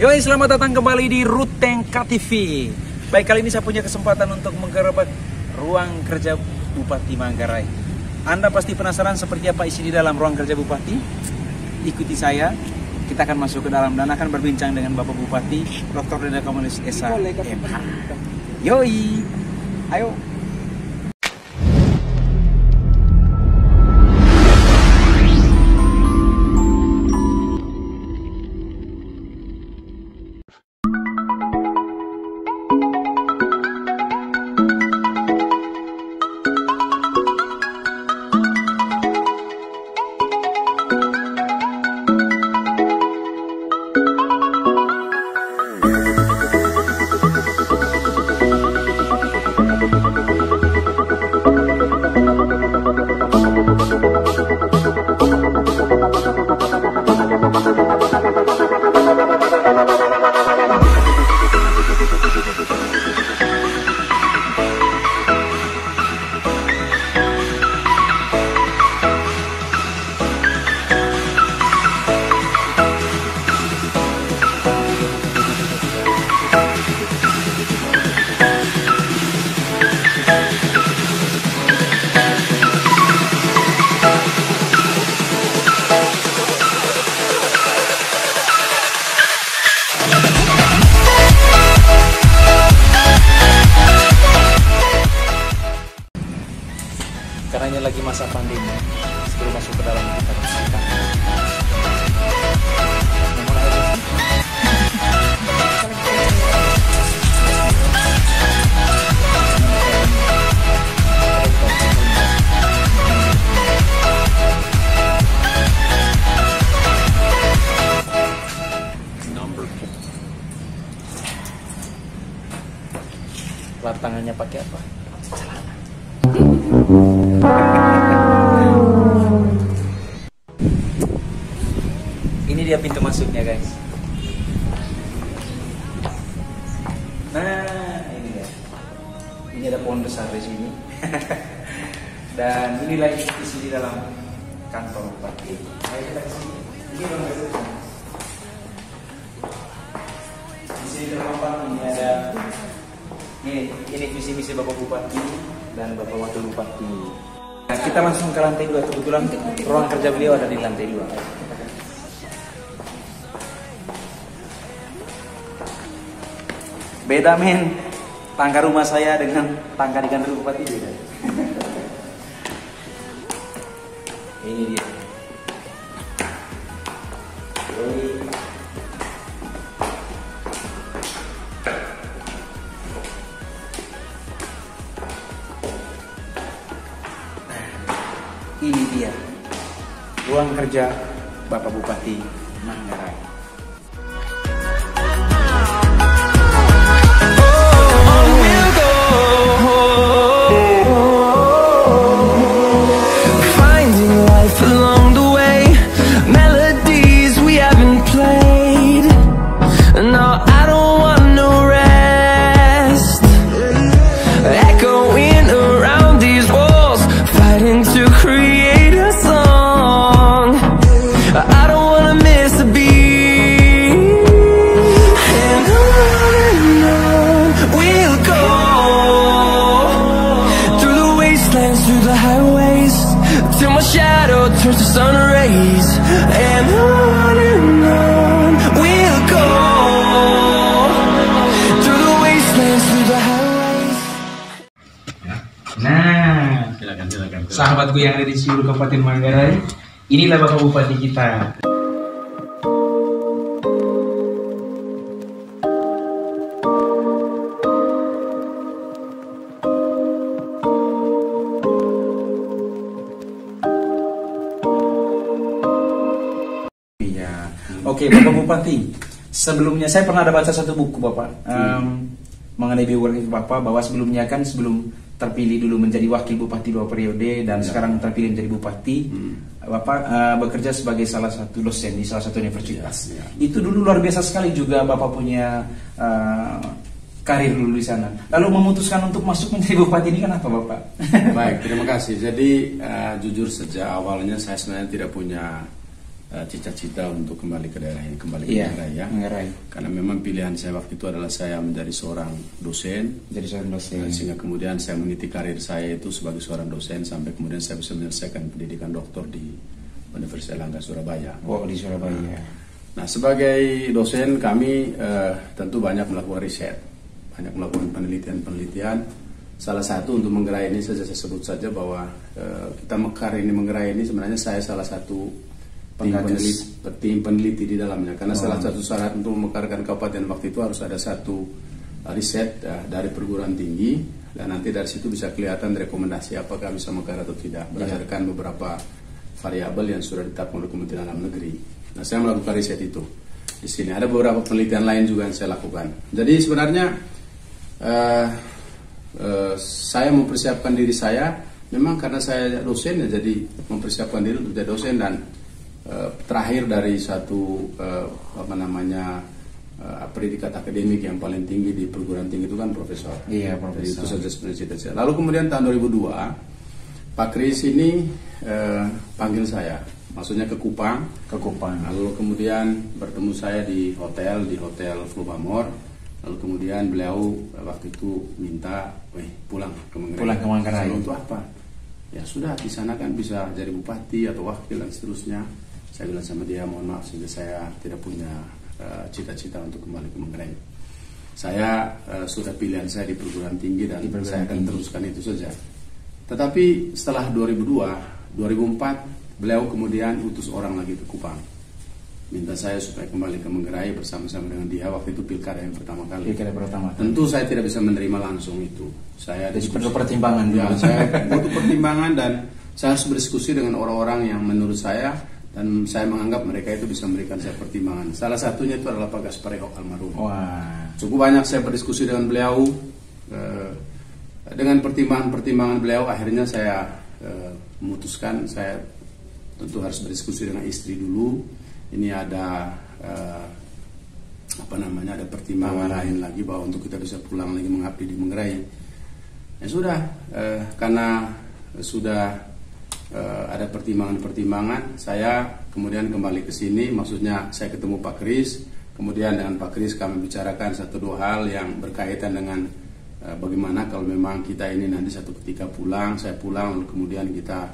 Yoi, selamat datang kembali di Rutengka TV. Baik, kali ini saya punya kesempatan untuk menggerebek ruang kerja Bupati Manggarai. Anda pasti penasaran seperti apa isi di dalam ruang kerja Bupati? Ikuti saya, kita akan masuk ke dalam dan akan berbincang dengan Bapak Bupati Dr. Deda Komunis Esa MH. Yoi, ayo. Karena ini lagi masa pandemi, sebelum masuk ke dalam kita bersihkan. Lap tangannya pakai apa? Celana. Ini dia pintu masuknya, guys. Nah, ini dia. Ini ada pohon besar di sini. Dan inilah isi di dalam kantor bupati. Ayo kita ke sini. Ini ruang kerja. Di sini terpampang ini ada ini visi misi Bapak Bupati dan Bapak Wakil Bupati. Nah, kita langsung ke lantai 2. Kebetulan ruang kerja beliau ada di lantai 2. Beda men, tangga rumah saya dengan tangga di kantor Bupati beda. Ini dia. Ini dia ruang kerja Bapak Bupati Manggarai. Turns to sun rays and on we'll go through the wastelands, through the highways. Nah, silakan. Sahabatku yang ada di seluruh Kabupaten Manggarai, inilah Bapak Bupati kita. Oke, Bapak Bupati, sebelumnya saya pernah ada baca satu buku Bapak mengenai biografi Bapak, bahwa sebelumnya kan sebelum terpilih dulu menjadi wakil bupati 2 periode dan sekarang terpilih menjadi bupati, Bapak bekerja sebagai salah satu dosen di salah satu universitas. Itu dulu luar biasa sekali juga Bapak punya karir dulu di sana. Lalu memutuskan untuk masuk menjadi bupati ini kenapa Bapak? Baik, terima kasih. Jadi jujur sejak awalnya saya sebenarnya tidak punya cita-cita untuk kembali ke daerah ini, kembali ke Iya, Manggarai ya. Manggarai. Karena memang pilihan saya waktu itu adalah saya menjadi seorang dosen. Jadi seorang dosen. Sehingga kemudian saya meniti karir saya itu sebagai seorang dosen sampai kemudian saya bisa menyelesaikan pendidikan doktor di Universitas Erlangga Surabaya. Oh, di Surabaya. Nah, sebagai dosen kami tentu banyak melakukan riset, banyak melakukan penelitian-penelitian. Salah satu untuk Manggarai ini saya sebut saja bahwa kita Manggarai ini sebenarnya saya salah satu tim peneliti di dalamnya. Karena salah satu syarat untuk memekarkan kabupaten waktu itu harus ada satu riset dari perguruan tinggi, dan nanti dari situ bisa kelihatan rekomendasi apakah bisa mekar atau tidak berdasarkan beberapa variabel yang sudah ditetapkan oleh Kementerian Dalam Negeri. Nah, saya melakukan riset itu. Di sini ada beberapa penelitian lain juga yang saya lakukan. Jadi sebenarnya saya mempersiapkan diri saya memang karena saya dosen ya, jadi mempersiapkan diri untuk jadi dosen, dan terakhir dari satu pendidikan akademik yang paling tinggi di perguruan tinggi itu kan profesor. Iya, Jadi itu profesor. saja sebenarnya cita-cita. Lalu kemudian tahun 2002 Pak Kris ini panggil saya, maksudnya ke Kupang. Ke Kupang. Lalu kemudian bertemu saya di hotel Flubamor. Lalu kemudian beliau waktu itu minta, pulang ke Manggarai. Pulang ke Manggarai. Lalu untuk apa? Ya sudah, di sana kan bisa jadi bupati atau wakil dan seterusnya. Saya bilang sama dia, mohon maaf sehingga saya tidak punya cita-cita untuk kembali ke Manggarai. Saya sudah pilihan saya di perguruan tinggi dan saya akan teruskan itu saja. Tetapi setelah 2002, 2004 beliau kemudian utus orang lagi ke Kupang, minta saya supaya kembali ke Manggarai bersama-sama dengan dia. Waktu itu pilkada yang pertama kali. Pilkada pertama. Tentu saya tidak bisa menerima langsung itu. Saya perlu pertimbangan. Ya, saya butuh pertimbangan dan saya harus berdiskusi dengan orang-orang yang menurut saya dan saya menganggap mereka itu bisa memberikan saya pertimbangan. Salah satunya itu adalah Pak Gaspareo almarhum. Wah. Cukup banyak saya berdiskusi dengan beliau. Dengan pertimbangan-pertimbangan beliau, akhirnya saya memutuskan saya tentu harus berdiskusi dengan istri dulu. Ini ada ada pertimbangan lain lagi bahwa untuk kita bisa pulang lagi mengabdi di Manggarai. Ya sudah, karena sudah ada pertimbangan-pertimbangan, saya kemudian kembali ke sini. Maksudnya saya ketemu Pak Kris, kemudian dengan Pak Kris kami bicarakan satu dua hal yang berkaitan dengan bagaimana kalau memang kita ini nanti satu ketika pulang, saya pulang, lalu kemudian kita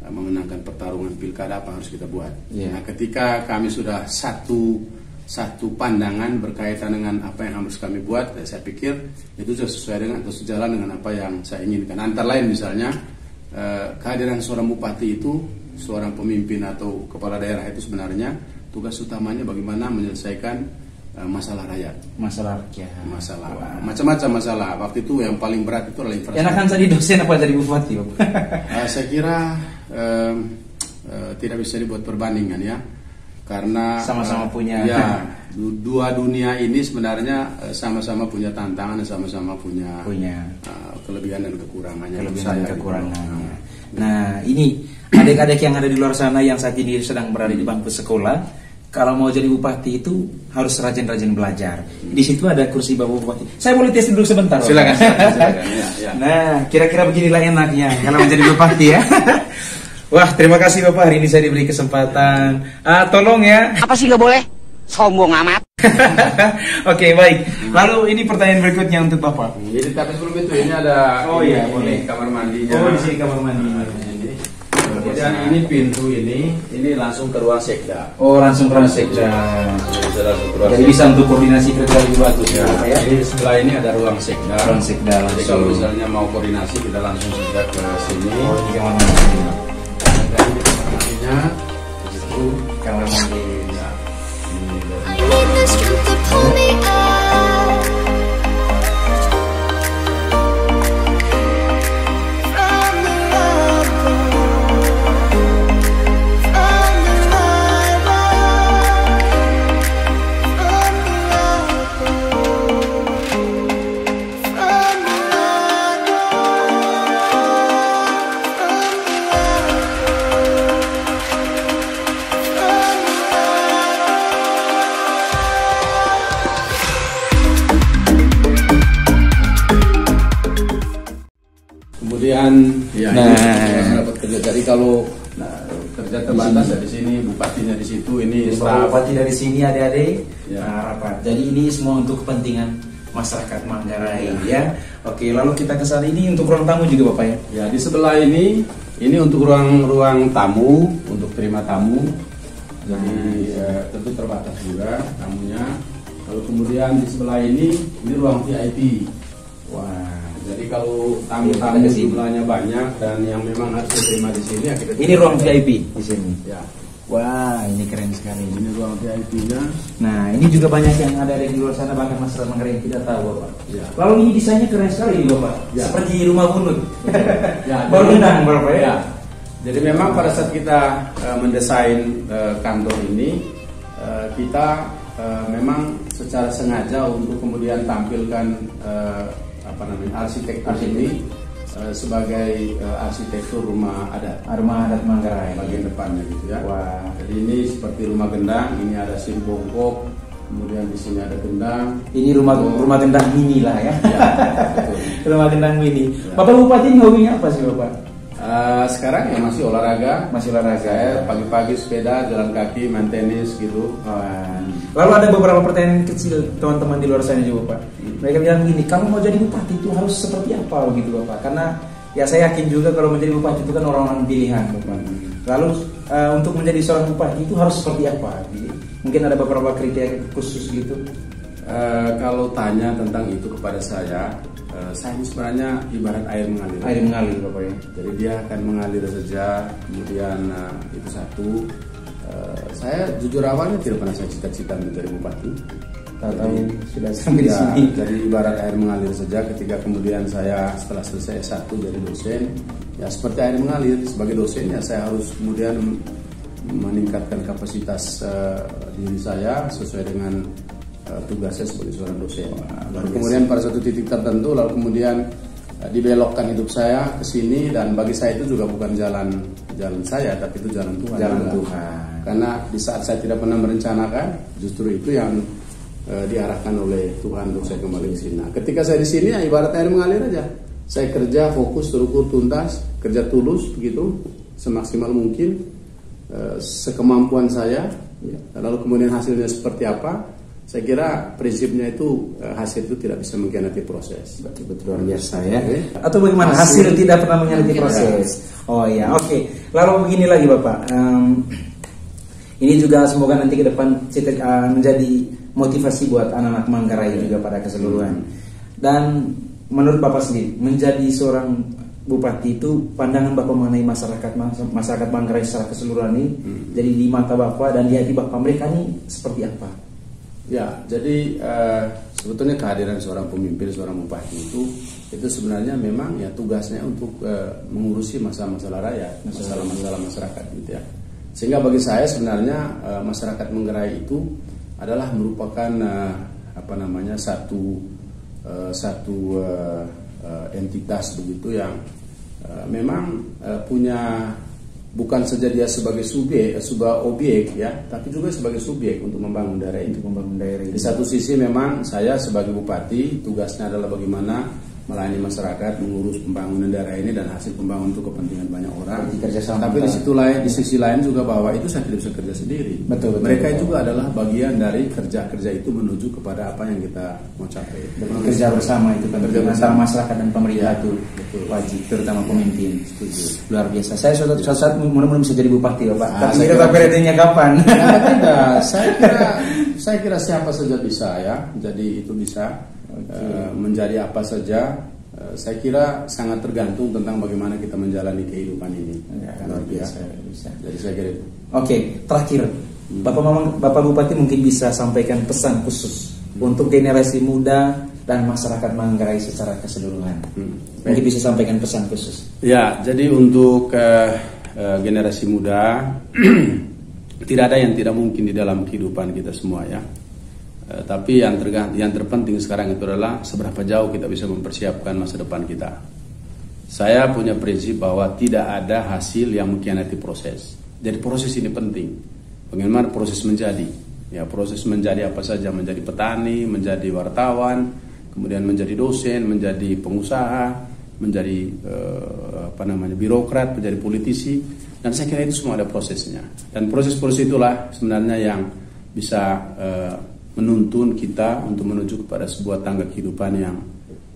memenangkan pertarungan pilkada, apa harus kita buat. Nah, ketika kami sudah satu pandangan berkaitan dengan apa yang harus kami buat, saya pikir itu sudah sesuai dengan atau sejalan dengan apa yang saya inginkan. Antara lain misalnya kehadiran seorang bupati itu, seorang pemimpin atau kepala daerah itu sebenarnya tugas utamanya bagaimana menyelesaikan masalah rakyat, masalah macam-macam masalah. Waktu itu yang paling berat itu adalah infrastruktur. Enakan jadi dosen apa jadi bupati? Saya kira tidak bisa dibuat perbandingan ya, karena sama-sama punya. Ya, dua dunia ini sebenarnya sama-sama punya tantangan dan sama-sama punya kelebihan dan kekurangannya. Nah, ini adik-adik yang ada di luar sana yang saat ini sedang berada di bangku sekolah, kalau mau jadi bupati itu harus rajin-rajin belajar. Di situ ada kursi bapak bupati. Saya boleh tes dulu sebentar. Silakan. Ya. Nah, kira-kira beginilah enaknya kalau menjadi bupati ya. Wah, terima kasih Bapak, hari ini saya diberi kesempatan. Tolong ya. Apa sih nggak boleh? Sombong amat. Oke, baik. Lalu ini pertanyaan berikutnya untuk Bapak. Jadi tapi sebelum itu ini ada boleh. Kamar mandinya. Oh, di sini kamar mandi. Kemudian ini pintu ini langsung ke ruang sekda. Oh, langsung ke ruang sekda. Jadi bisa untuk koordinasi kerja di batu ya. Jadi sebelah ini ada ruang sekda. Ruang sekda Jadi langsung. kalau misalnya mau koordinasi kita langsung saja ke sini. Oh, ini kamar mandi. Dan ini kamar mandinya. Itu Kamar mandi. I need the strength to pull me up from the rubble, from the kemudian ya ini dapat kerja. Jadi kalau kerja terbatas ya di sini bupatinya bupatinya di situ, ini Bapak staf. Bupati dari sini adik-adik Ya. rapat. Jadi ini semua untuk kepentingan masyarakat Manggarai ya. Oke, lalu kita ke sana, ini untuk ruang tamu juga Bapak ya. Ya, di sebelah ini untuk ruang tamu, untuk terima tamu. Jadi tentu terbatas juga tamunya. Lalu kemudian di sebelah ini ruang VIP. Wah, Jadi kalau tamu-tamu jumlahnya banyak dan yang memang harus diterima di sini ya kita. ini ruang VIP di sini. Ya, Wah, ini keren sekali. ini ruang VIP-nya. Nah, ini juga banyak yang ada di luar sana, bahkan masyarakat Manggarai yang tidak tahu Bapak. Ya. Lalu ini desainnya keren sekali nih Bapak. Ya. Seperti rumah bunut. Ya, Baru jadi- gendang Bapak ya. Ya. Jadi memang pada saat kita mendesain kantor ini, kita memang secara sengaja untuk kemudian tampilkan arsitektur ini sebagai arsitektur rumah adat Rumah adat Manggarai. bagian depannya gitu ya. Wah. Jadi ini seperti rumah gendang, ini ada sin bongkok, kemudian di sini ada gendang. Ini rumah gendang mini lah ya. Ya, betul. Rumah gendang mini. Ya. Bapak Bupati ini hobinya apa sih Bapak? Sekarang ya masih olahraga. Masih olahraga. Saya pagi-pagi sepeda, jalan kaki, main tenis gitu. Wah. Lalu ada beberapa pertanyaan kecil teman-teman di luar sana juga Pak. Mereka bilang gini, kalau mau jadi bupati itu harus seperti apa begitu Bapak? Karena ya saya yakin juga kalau menjadi bupati itu kan orang-orang pilihan Bapak. Lalu untuk menjadi seorang bupati itu harus seperti apa? Jadi, mungkin ada beberapa kriteria khusus gitu. Kalau tanya tentang itu kepada saya ini sebenarnya ibarat air mengalir. Air mengalir Bapak ya. Jadi dia akan mengalir saja. Kemudian itu satu. Saya jujur awalnya tidak pernah saya cita-cita menjadi bupati. Tahu sudah sampai di Ya, sini. jadi ibarat air mengalir saja. Ketika kemudian saya setelah selesai S1 jadi dosen, ya seperti air mengalir. Sebagai dosen ya saya harus kemudian meningkatkan kapasitas diri saya sesuai dengan tugasnya sebagai seorang dosen. Lalu kemudian pada suatu titik tertentu, lalu kemudian dibelokkan hidup saya ke sini, dan bagi saya itu juga bukan jalan saya, tapi itu jalan Tuhan. Jalan juga. Tuhan. Karena di saat saya tidak pernah merencanakan, justru itu yang diarahkan oleh Tuhan untuk saya kembali ke sini. Nah, ketika saya di sini ya ibarat air mengalir aja. Saya kerja fokus, terukur, tuntas, kerja tulus begitu, semaksimal mungkin, sekemampuan saya. Lalu kemudian hasilnya seperti apa? Saya kira prinsipnya itu hasil itu tidak bisa mengkhianati proses. Betul luar biasa ya. Oke. Atau bagaimana hasil tidak pernah mengkhianati proses? Oh ya, oke. Lalu begini lagi Bapak. Ini juga semoga nanti ke depan menjadi motivasi buat anak-anak Manggarai juga pada keseluruhan. Dan menurut Bapak sendiri, menjadi seorang bupati itu pandangan Bapak mengenai masyarakat Manggarai secara keseluruhan ini, jadi di mata Bapak dan di hati Bapak mereka ini seperti apa? Ya, jadi sebetulnya kehadiran seorang pemimpin, seorang bupati itu sebenarnya memang ya tugasnya untuk mengurusi masalah-masalah rakyat, masalah-masalah masyarakat gitu ya. Sehingga bagi saya sebenarnya masyarakat Manggarai itu adalah merupakan satu entitas begitu yang memang punya, bukan saja dia sebagai sebuah objek ya, tapi juga sebagai subjek untuk membangun daerah itu. Di satu sisi memang saya sebagai bupati tugasnya adalah bagaimana melayani masyarakat, mengurus pembangunan daerah ini dan hasil pembangunan untuk kepentingan banyak orang. Tapi di sisi lain juga bahwa itu saya tidak bisa kerja sendiri. Betul, Mereka betul. juga adalah bagian dari kerja itu menuju kepada apa yang kita mau capai. Bekerja bersama itu kan, Bekerja antara bersama. masyarakat dan pemerintah itu betul. wajib, terutama pemimpin. Setuju. Luar biasa. Saya suatu saat mudah-mudahan bisa jadi bupati Bapak. Ah, Tapi saya kita kira- periodenya kapan? Ya, tidak, saya kira siapa saja bisa ya. Jadi itu bisa menjadi apa saja. Saya kira sangat tergantung tentang bagaimana kita menjalani kehidupan ini. Ya, luar biasa. Bisa. Jadi saya kira itu. Oke, terakhir Bapak Bupati mungkin bisa sampaikan pesan khusus untuk generasi muda dan masyarakat Manggarai secara keseluruhan. Mungkin bisa sampaikan pesan khusus. Ya, jadi untuk generasi muda tidak ada yang tidak mungkin di dalam kehidupan kita semua ya. Tapi yang terpenting sekarang itu adalah seberapa jauh kita bisa mempersiapkan masa depan kita. Saya punya prinsip bahwa tidak ada hasil yang mengkhianati proses. Jadi proses ini penting. Bagaimana proses menjadi? Ya, proses menjadi apa saja, menjadi petani, menjadi wartawan, kemudian menjadi dosen, menjadi pengusaha, menjadi birokrat, menjadi politisi. Dan saya kira itu semua ada prosesnya. Dan proses-proses itulah sebenarnya yang bisa menuntun kita untuk menuju kepada sebuah tangga kehidupan yang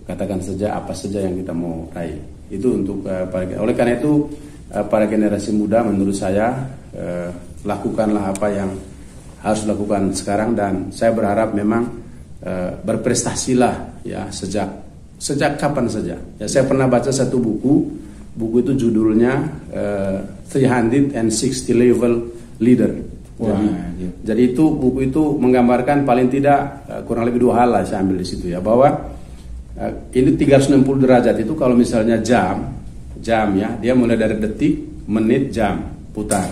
katakan saja apa saja yang kita mau raih. Itu untuk oleh karena itu para generasi muda menurut saya lakukanlah apa yang harus dilakukan sekarang, dan saya berharap memang berprestasilah ya sejak kapan saja. Ya, saya pernah baca satu buku itu judulnya 360 Level Leader. Jadi itu buku itu menggambarkan paling tidak kurang lebih 2 hal lah saya ambil di situ ya, bahwa ini 360 derajat itu kalau misalnya jam ya, dia mulai dari detik, menit, jam, putar.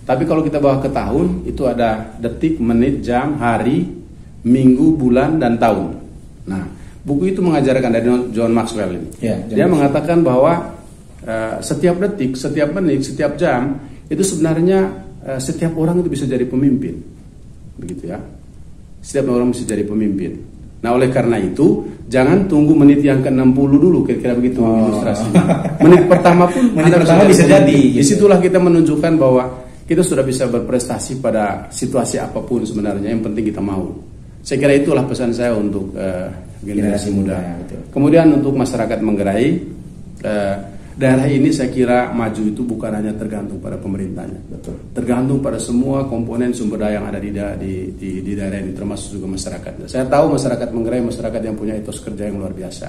Tapi kalau kita bawa ke tahun, itu ada detik, menit, jam, hari, minggu, bulan, dan tahun. Nah, buku itu mengajarkan dari John Maxwell ini. Dia mengatakan bahwa setiap detik, setiap menit, setiap jam itu sebenarnya setiap orang itu bisa jadi pemimpin, begitu ya. Setiap orang bisa jadi pemimpin. Nah, oleh karena itu jangan tunggu menit yang ke-60 dulu, kira-kira begitu ilustrasinya. Menit pertama pun bisa jadi. Gitu. Disitulah kita menunjukkan bahwa kita sudah bisa berprestasi pada situasi apapun sebenarnya. Yang penting kita mau. Saya kira itulah pesan saya untuk generasi muda. Kemudian untuk masyarakat Manggarai, daerah ini saya kira maju itu bukan hanya tergantung pada pemerintahnya, tergantung pada semua komponen sumber daya yang ada di daerah ini, termasuk juga masyarakat. Saya tahu masyarakat Manggarai masyarakat yang punya etos kerja yang luar biasa.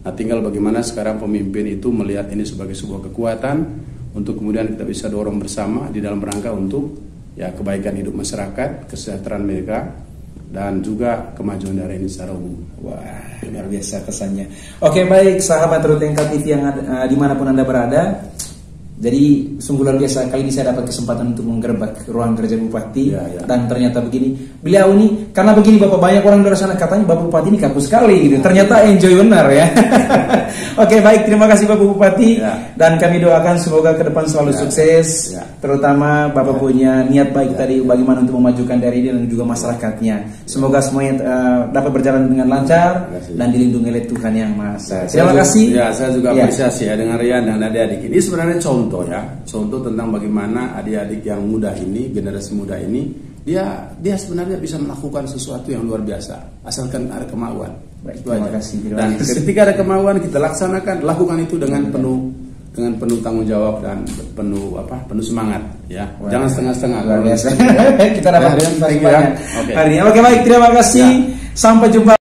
Nah, tinggal bagaimana sekarang pemimpin itu melihat ini sebagai sebuah kekuatan untuk kemudian kita bisa dorong bersama di dalam rangka untuk ya kebaikan hidup masyarakat, kesejahteraan mereka, dan juga kemajuan daerah ini secara umum. Wah, luar biasa kesannya. Oke, baik sahabat Rutengka TV yang dimanapun Anda berada. Jadi sungguh luar biasa, kali ini saya dapat kesempatan untuk menggerebek ruang kerja Bupati. Dan ternyata begini, beliau ini, karena begini Bapak, banyak orang di luar sana katanya Bapak Bupati ini kaku sekali gitu. Ternyata enjoy benar ya. Oke, baik, terima kasih Bapak Bupati. Dan kami doakan semoga ke depan selalu sukses. Terutama Bapak punya niat baik tadi bagaimana untuk memajukan daerah ini dan juga masyarakatnya. Semoga semuanya dapat berjalan dengan lancar dan dilindungi oleh Tuhan Yang Maha Esa. Terima kasih. Ya, saya juga apresiasi ya dengan Rian dan adik-adik ini. Sebenarnya contoh tentang bagaimana adik-adik yang muda ini, generasi muda ini, dia sebenarnya bisa melakukan sesuatu yang luar biasa asalkan ada kemauan. Baik, terima kasih. Dan ketika ada kemauan kita lakukan itu dengan penuh tanggung jawab dan penuh semangat ya. Jangan setengah-setengah. Luar biasa. Kita dapat hari ini. Oke, baik, terima kasih. Sampai jumpa